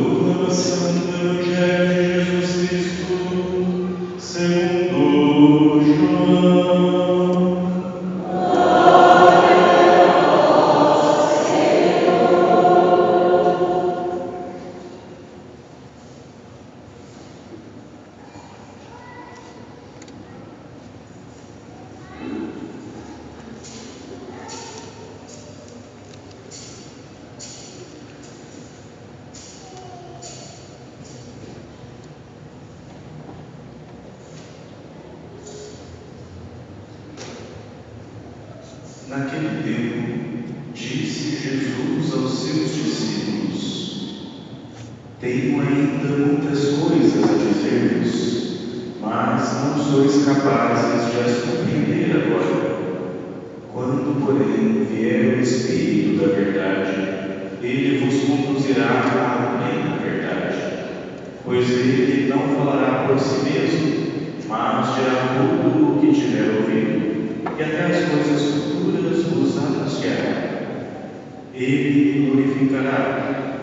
Proclamação do Evangelho de Jesus Cristo segundo João. Naquele tempo, disse Jesus aos seus discípulos: Tenho ainda muitas coisas a dizer-vos, mas não sois capazes de as compreender agora. Quando, porém, vier o Espírito da verdade, ele vos conduzirá à plena verdade. Pois ele não falará por si mesmo, mas dirá tudo o que tiver ouvido, e até as coisas futuras vos anunciará. Ele me glorificará,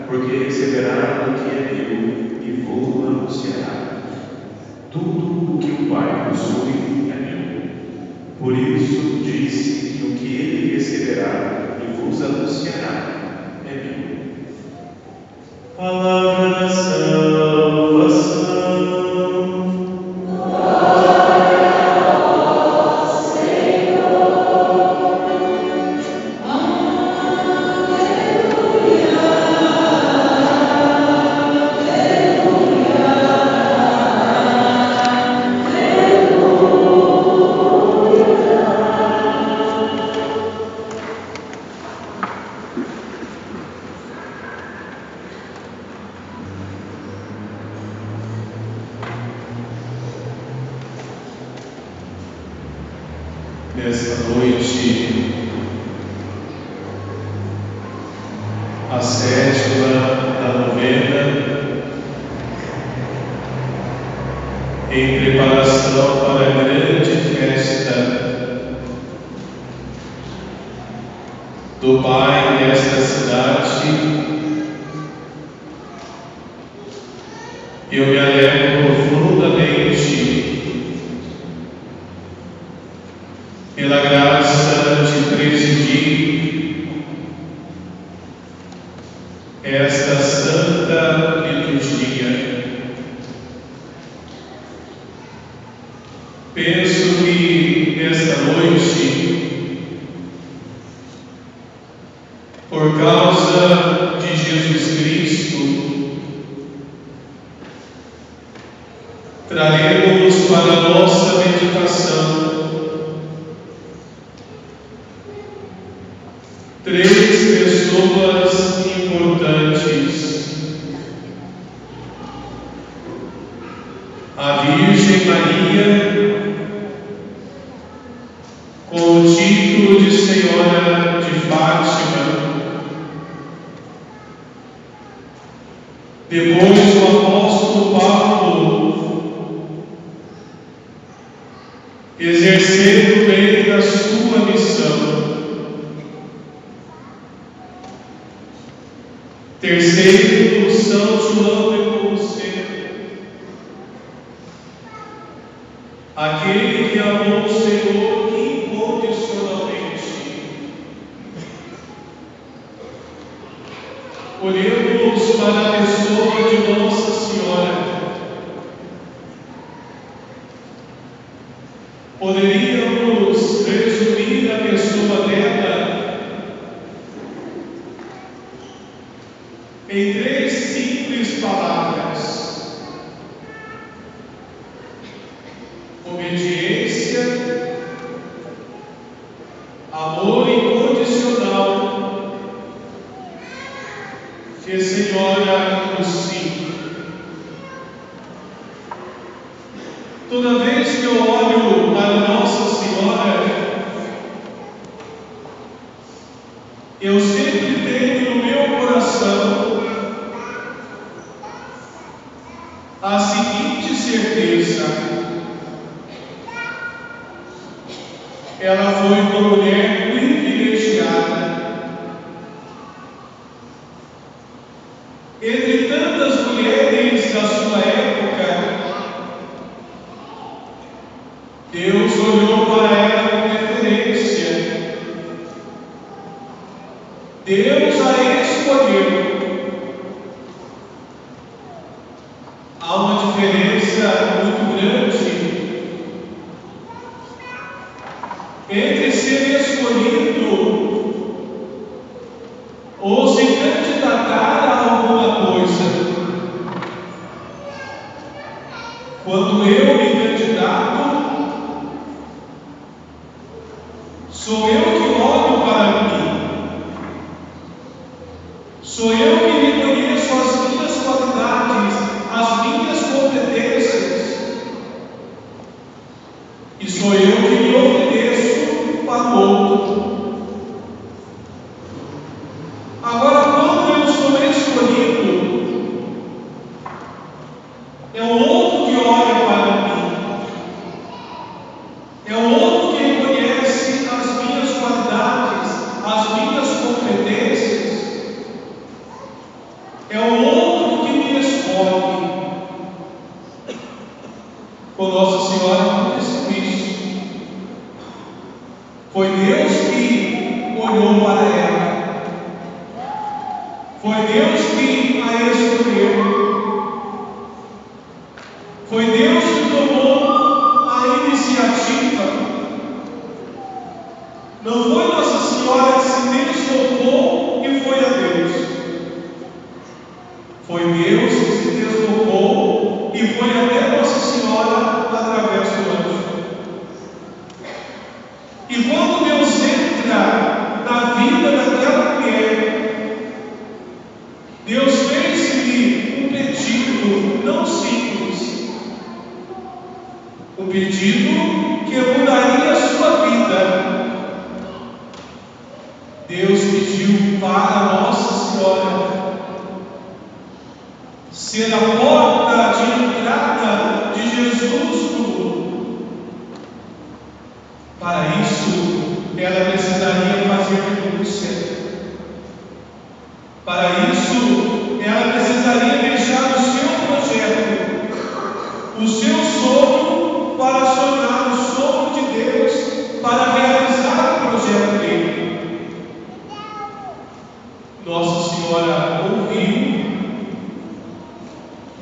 porque receberá do que é meu e vou anunciará. Tudo o que o Pai possui é meu. Por isso disse que o que ele receberá e vos anunciará é meu. Palavra da salvação. Nesta noite, a sétima da novena, em preparação para a grande festa do Pai nesta cidade, eu me alegro profundamente pela graça de presidir esta santa liturgia. Penso que nesta noite, por causa de Jesus Cristo, traremos para a nossa meditação três pessoas importantes: a Virgem Maria, com o título de Senhora de Fátima, depois o apóstolo Paulo, exercendo bem a sua missão. Terceiro, São João Nepomuceno, aquele que amou o Senhor incondicionalmente. Olhemos para a pessoa de Nossa Senhora. Poderíamos resumir a pessoa dela em três simples palavras: obediência, amor incondicional e Senhora do Sim. Toda vez que eu olho para Nossa Senhora, eu sempre tenho no meu coração a seguinte certeza: ela foi uma mulher privilegiada. Entre tantas mulheres da sua época, Deus olhou para ela com preferência. Deus a escolheu. Há uma diferença muito grande entre ser escolhido ou se candidatar a alguma coisa. Quando eu me candidato, sou eu que olho para mim, sou eu que reconheço as minhas qualidades, as minhas competências, e sou eu que me ofereço para o outro. Agora, quando eu sou escolhido, é o outro que olha para mim, é o outro que reconhece as minhas qualidades, as minhas competências, é o outro que me escolhe. Com Nossa Senhora aconteceu isso. Foi Deus que olhou para ela, foi Deus que a escolheu, foi Deus que tomou a iniciativa. Não foi Nossa Senhora que se deslocou e foi a Deus. Foi Deus que se deslocou e foi até Nossa Senhora através do anjo. E quando Deus entra na vida daquela mulher, Deus fez-lhe um pedido não simples, um pedido que mudaria a sua vida. Deus pediu para Nossa Senhora ser a porta de entrada de Jesus no mundo. Para isso, ela precisaria fazer renúncia. Para isso, ela precisaria deixar o seu projeto, o seu sonho, para sonhar o sonho de Deus, para realizar o projeto dele. Nossa Senhora ouviu,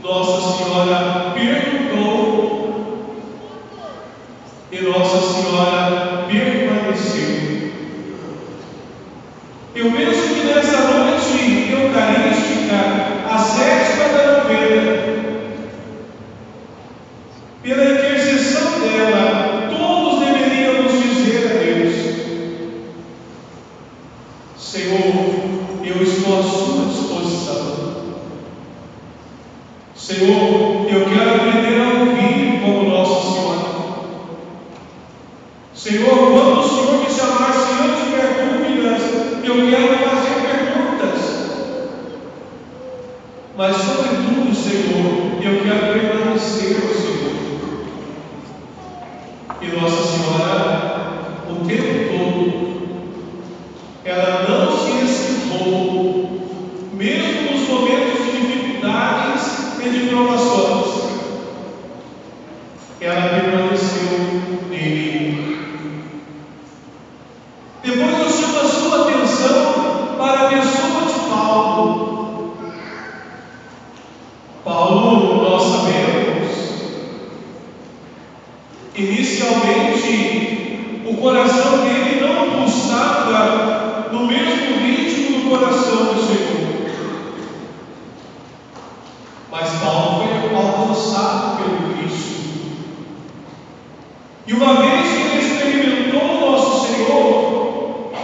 Nossa Senhora perguntou e Nossa Senhora permaneceu. Eu penso que nessa noite eucarística, a sétima da novena, pela intercessão dela, todos deveríamos dizer a Deus: Senhor, eu estou à sua disposição. Senhor, eu quero aprender a ouvir como Nossa Senhora. Senhor, quando o Senhor me chamar, se eu tiver dúvidas, eu quero fazer perguntas. Mas, sobretudo, Senhor, eu quero permanecer ao Senhor. E Nossa Senhora, o tempo todo, ela não se esquivou, mesmo nos momentos de dificuldades e de provações. Ela permaneceu nele. Depois eu chamo a sua atenção para a pessoa de Paulo. Paulo, nós sabemos, inicialmente o coração dele não pulsava no mesmo ritmo do coração do Senhor. Mas Paulo foi alcançado pelo Cristo. E uma vez que ele experimentou o nosso Senhor,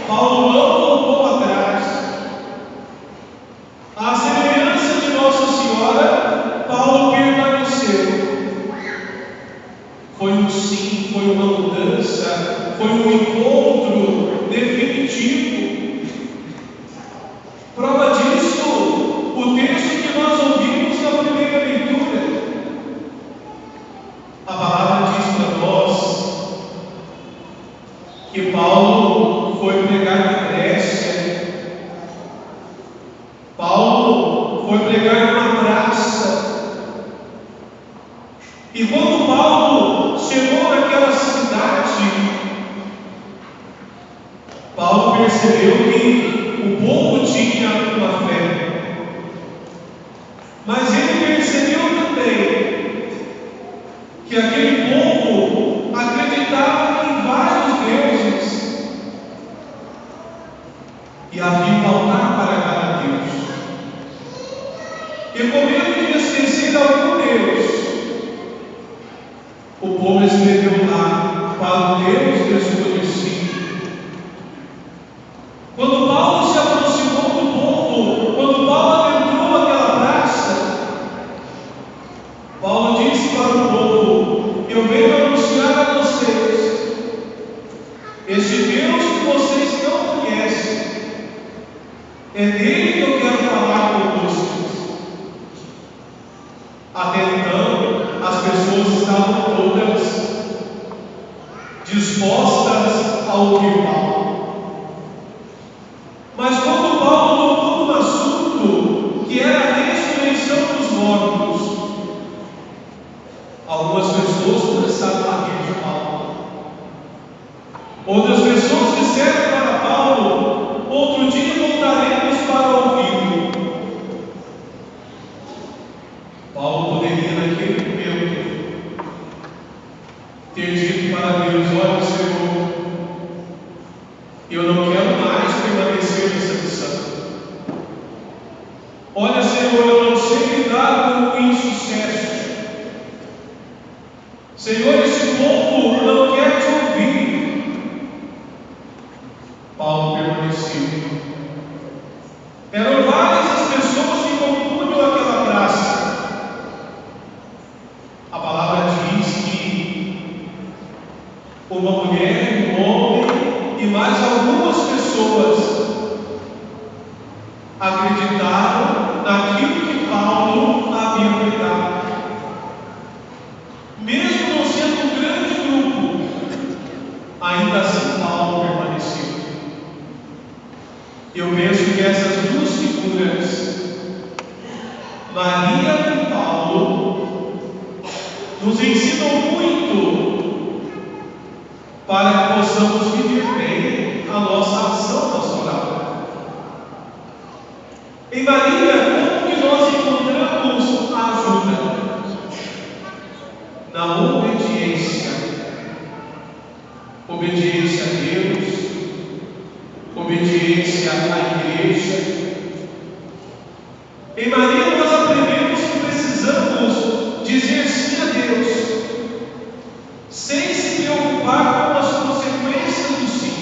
Paulo não voltou atrás. À semelhança de Nossa Senhora, Paulo permaneceu. Foi um sim, foi uma mudança, foi um encontro definitivo. Prova disso, o texto que nós ouvimos na primeira leitura. A palavra diz para nós que Paulo foi pregar na Grécia. Paulo foi pregar numa praça. E quando Paulo chegou naquela cidade, Paulo percebeu que o povo tinha uma fé. Mas ele percebeu também que aquele povo acreditava em vários deuses e havia um altar para cada Deus. E com medo de esquecer algum Deus, o povo escreveu lá para o Deus desconhecido. Quando Paulo se aproximou do povo, quando Paulo adentrou aquela praça, Paulo disse para o povo: eu venho anunciar a vocês, este Deus que vocês não conhecem, é dele que eu quero falar com vocês. Até então, as pessoas estavam todas dispostas a ouvir Paulo. Mas quando Paulo tocou no assunto que era a ressurreição dos mortos, algumas pessoas começaram a rir de Paulo. Outras pessoas disseram para Paulo: outro dia voltaremos para ouvi-lo. Paulo poderia naquele momento ter dito para Deus: olha, Senhor, eu não quero mais permanecer nessa missão. Olha, Senhor, eu não sei lidar com o insucesso. Senhor, esse povo não quer te ouvir. Paulo permaneceu. Eram várias as pessoas que compunham aquela praça. A palavra diz que uma mulher, um homem e mais algumas pessoas acreditaram naquilo que Paulo havia pregado. Mesmo não sendo um grande grupo, ainda assim Paulo permaneceu. Eu penso que essas duas figuras, Maria e Paulo, nos ensinam muito para que possamos viver bem a nossa ação pastoral. Em Maria, como que nós encontramos a ajuda? Na obediência. Obediência a Deus, obediência à igreja. Em Maria nós aprendemos que precisamos dizer sim a Deus, sem se preocupar com as consequências do sim.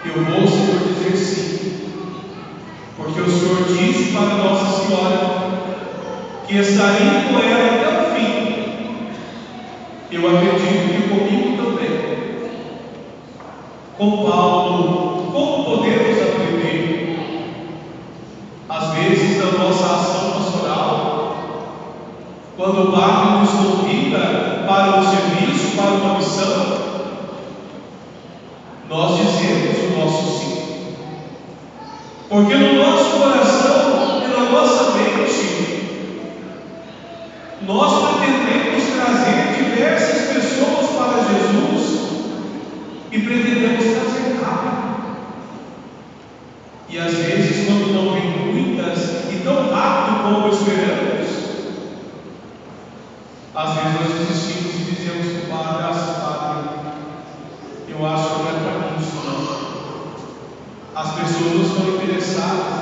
Eu vou, Senhor, dizer sim, porque o Senhor disse para Nossa Senhora que estaria com ela até o fim. Eu acredito que comigo também. Com Paulo, como podemos aprender? Às vezes, na nossa ação pastoral, quando o Padre nos convida para um serviço, para uma missão, nós dizemos o nosso sim. Porque no nosso coração e na nossa mente, nós pretendemos trazer diversas pessoas para Jesus e pretendemos trazer rápido. E às vezes, quando não vem muitas e tão rápido como esperamos, às vezes nós desistimos e dizemos para o Padre: Padre, eu acho que não é para mim isso não. As pessoas não estão interessadas.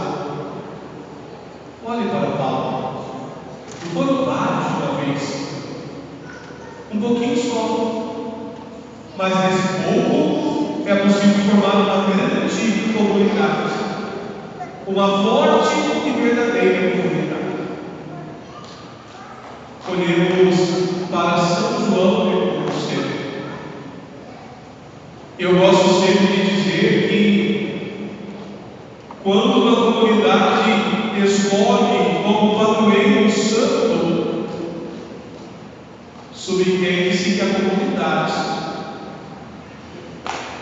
Olhe para Paulo. E foram vários de uma vez. Um pouquinho só. Mas nesse pouco é possível formar uma grande comunidade. Uma forte e verdadeira comunidade. Olhemos para São João de Compostela. Eu gosto sempre de dizer que quando uma comunidade escolhe como padroeiro um santo, subentende-se que a comunidade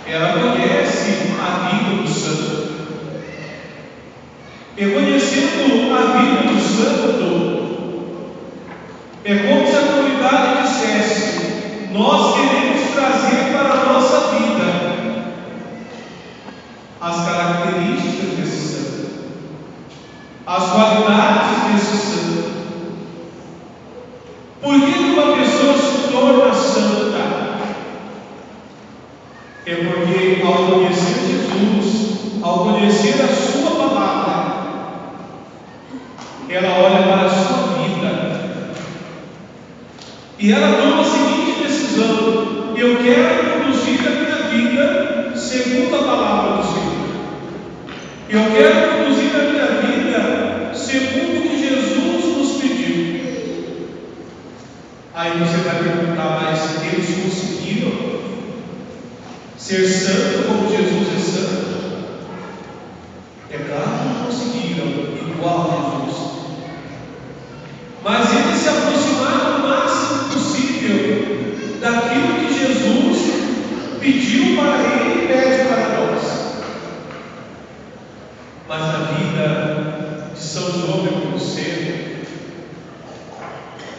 ela conhece a vida do santo. E conhecendo a vida do santo, é como se a comunidade dissesse: nós queremos trazer para a nossa vida as características desse santo, as qualidades desse santo. Por que uma pessoa se torna santa? É porque ao conhecer Jesus, ao conhecer a sua palavra, ela olha para a sua vida e ela toma a seguinte decisão: eu quero conduzir a minha vida segundo a palavra do Senhor. Eu quero conduzir a minha vida segundo o que Jesus nos pediu. Aí você vai perguntar: mas eles conseguiram ser santo como Jesus é santo? É claro que não conseguiram igual a Jesus, mas eles se aproximaram o máximo possível daquilo que Jesus pediu para ele e pede para nós. Mas na vida de São João Nepomuceno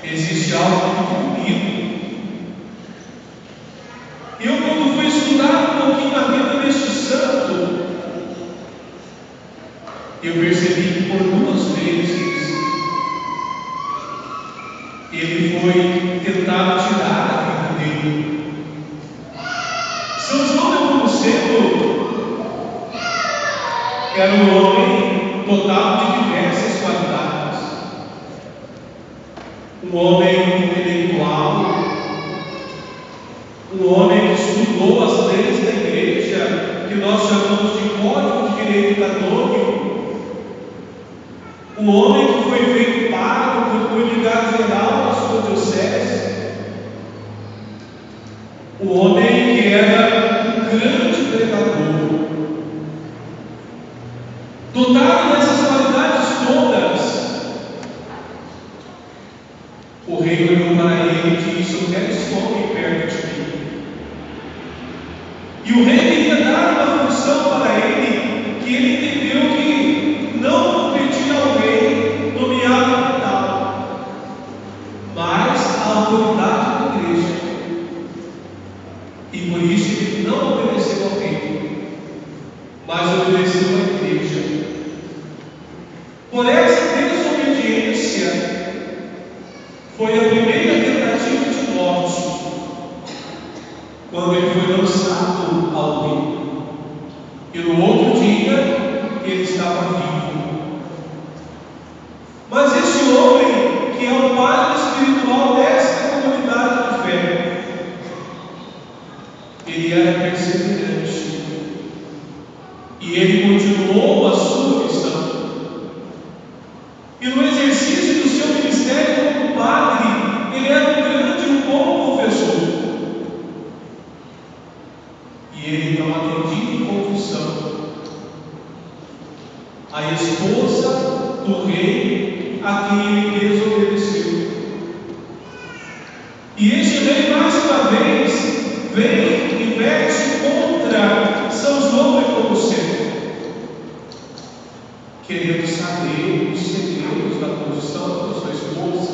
existe algo muito bonito. Eu, quando fui estudar um pouquinho a vida deste santo, eu percebi que por 2 vezes ele foi tentado tirar a vida dele. São João Nepomuceno era um homem dotado de diversas qualidades, um homem intelectual, um homem que estudou as leis da igreja, que nós chamamos de Código de Direito Canônico, um homem que foi feito pároco por vigário-geral da sua diocese, um homem que era um grande pregador. Dotado dessas qualidades todas, o rei olhou para ele e disse: eu quero esse homem perto de mim. E o rei queria dar uma função para ele, que ele entendeu que não competia ao rei nomeado por tal, mas a autoridade da igreja. E por isso ele não obedeceu ao rei, mas obedeceu à igreja. Por essa desobediência foi a primeira tentativa de morte, quando ele foi lançado ao rio. E no outro dia ele estava vivo. Mas esse homem, que é o pai espiritual desta comunidade de fé, ele era perseverante e ele continuou a sua missão. E no exercício do seu ministério como padre, ele era um grande e um bom confessor. E ele não atendia em confissão a esposa do rei a quem ele desobedeceu. E este rei, mais uma vez, vem e mete contra São João Nepomuceno, querendo saber os segredos da condição da sua esposa.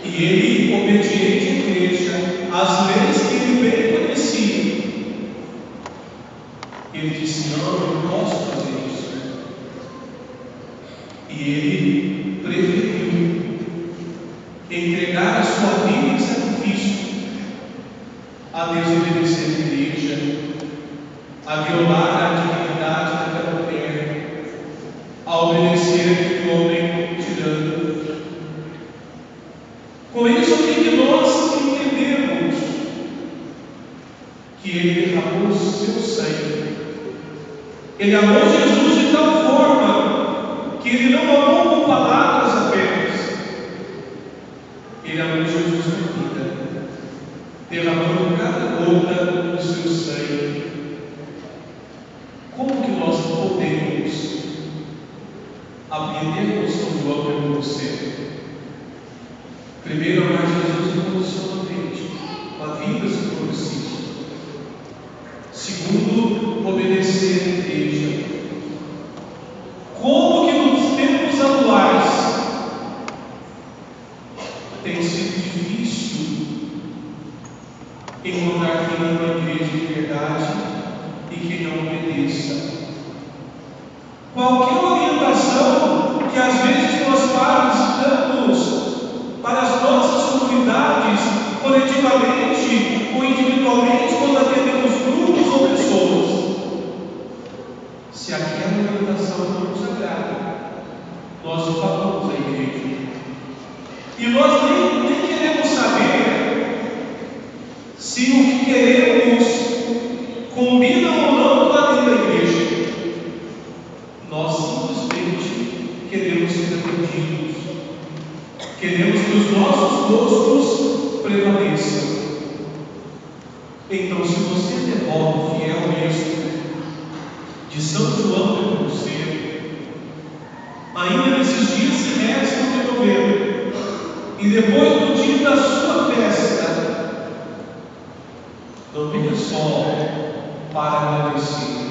E ele, obediente à igreja, às leis que ele bem conhecia, ele disse: não, eu não posso fazer isso. E ele preferiu entregar a sua vida em sacrifício a desobedecer a igreja, a violar a dignidade daquela mulher, a obedecer aquele homem tirano. Com isso, o que nós entendemos? Que ele derramou o seu sangue. Ele amou Jesus de tal forma que ele não amou com palavras apenas. Ele amou Jesus com vida, derramando cada gota do seu sangue. Como que nós podemos aprender com São João Nepomuceno? Primeiro, amar Jesus incondicionalmente, com a vida submissiva. obedecer a igreja. Como que nos tempos atuais tem sido difícil encontrar quem ama a igreja de verdade e quem não obedeça. Qualquer orientação que às vezes nós padres damos para as nossas comunidades, coletivamente ou individualmente, quando atendemos grupos ou pessoas, se aquela orientação não nos agrada, nós falamos à igreja. E nós nem queremos saber se o que queremos combina ou não com a lei da igreja. Nós simplesmente queremos ser atendidos. Queremos que os nossos gostos prevaleçam. Então, se você é devoto, fiel mesmo, de São João de Nepomuceno, ainda nesses dias que restam de novembro, e depois do dia da sua festa, não venha só para agradecer.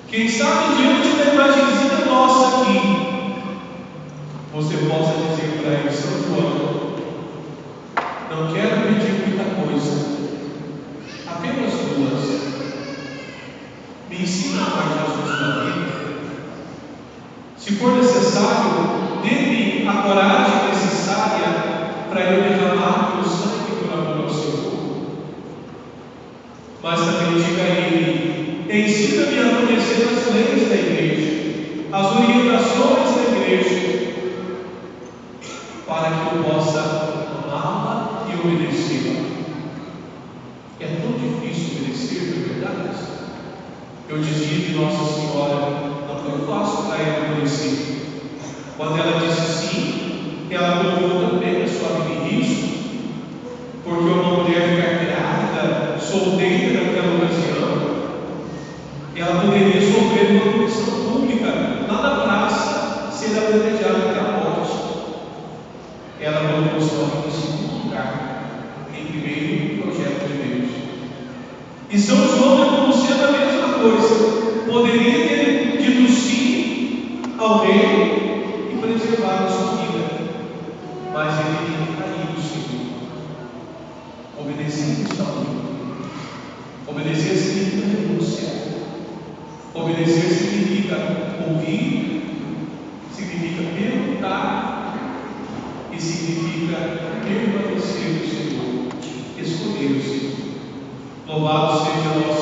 Quem sabe diante da imagenzinha nossa aqui, você possa dizer para ele: São João, não quero pedir muita coisa, apenas duas. Me ensina a amar Jesus na vida. Se for necessário, dê-me a coragem necessária para eu derramar meu sangue por amor ao Senhor. Mas também diga a Ele: ensina-me a conhecer as leis da igreja, as orientações da igreja, para que eu possa amá-la e obedecê-la. É tão difícil obedecer, não é verdade? Eu dizia de Nossa Senhora, não foi fácil para ela obedecer. Quando ela disse sim, ela colocou também a sua vida em risco, porque uma mulher ficar grávida, solteira naquela ocasião, ela poderia sofrer uma punição pública lá na praça, sendo apedrejada até a morte. Ela colocou sua vida em segundo lugar, em primeiro projeto de Deus. E São João de Nepomuceno a mesma coisa. Poderia ter dito sim ao rei e preservar a sua vida, mas ele tinha traído o Senhor. Obedecer está muito. Obedecer significa renúncia. Obedecer significa ouvir, significa perguntar e significa permanecer no Senhor, escolher o Senhor. Louvado seja o nosso